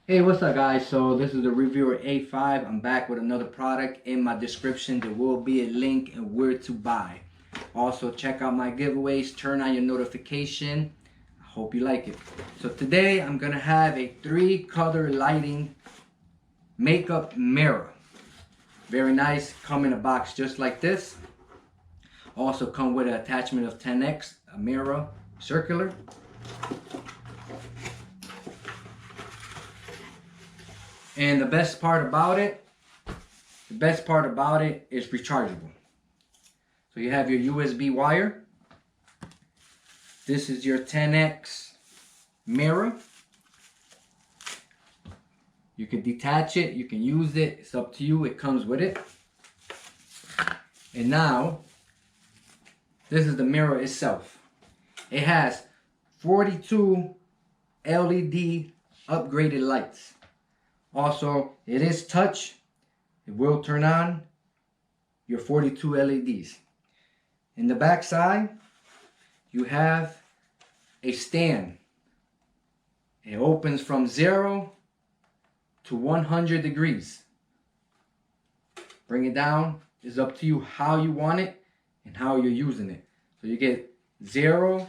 Hey, what's up guys? So this is the reviewer A5. I'm back with another product. In my description there will be a link and where to buy. Also check out my giveaways, turn on your notification. I hope you like it. So today I'm gonna have a 3-color lighting makeup mirror. Very nice, come in a box just like this. Also come with an attachment of 10x, a mirror, circular. And the best part about it is rechargeable. So you have your USB wire. This is your 10x mirror. You can detach it, you can use it, it's up to you, it comes with it. And now, this is the mirror itself. It has 42 LED upgraded lights. Also, it is touch. It will turn on your 42 LEDs. In the back side, you have a stand. It opens from 0 to 100 degrees. Bring it down. It's up to you how you want it and how you're using it. So you get 0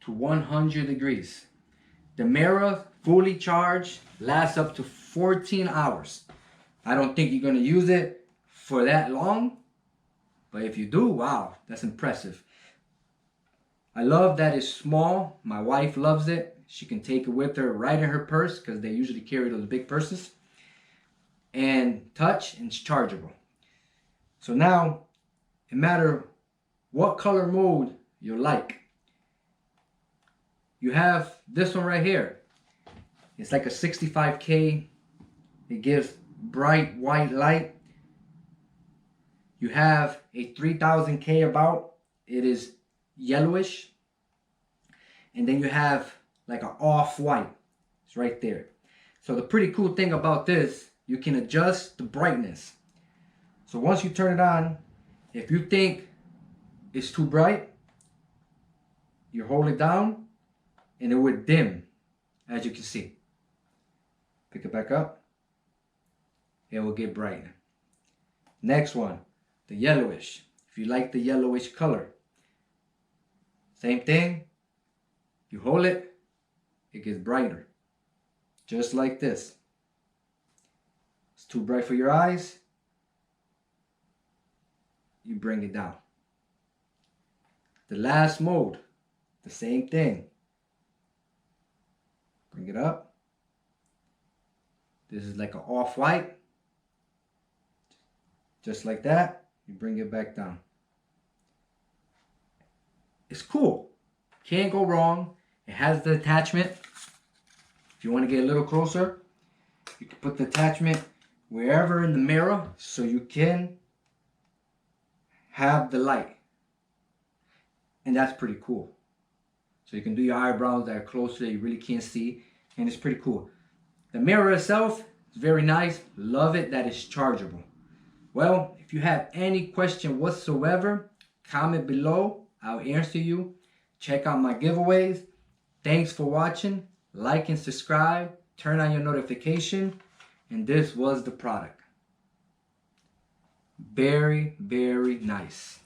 to 100 degrees. The mirror, fully charged, lasts up to 14 hours. I don't think you're going to use it for that long, but if you do, wow, that's impressive. I love that it's small. My wife loves it. She can take it with her right in her purse because they usually carry those big purses. And touch, and it's chargeable. So now, no matter what color mode you like, you have this one right here. It's like a 65K. It gives bright white light. You have a 3000K about. It is yellowish. And then you have like an off-white. It's right there. So the pretty cool thing about this, you can adjust the brightness. So once you turn it on, if you think it's too bright, you hold it down and it will dim, as you can see. Pick it back up, it will get brighter. Next one, the yellowish. If you like the yellowish color, same thing. You hold it, it gets brighter. Just like this. It's too bright for your eyes, you bring it down. The last mode, the same thing. Bring it up. This is like an off-white. Just like that, you bring it back down. It's cool. Can't go wrong. It has the attachment. If you want to get a little closer, you can put the attachment wherever in the mirror so you can have the light. And that's pretty cool. So you can do your eyebrows that are closer that you really can't see. And it's pretty cool. The mirror itself is very nice. Love it that it's chargeable. Well, if you have any question whatsoever, comment below. I'll answer you. Check out my giveaways. Thanks for watching. Like and subscribe. Turn on your notification. And this was the product. Very, very nice.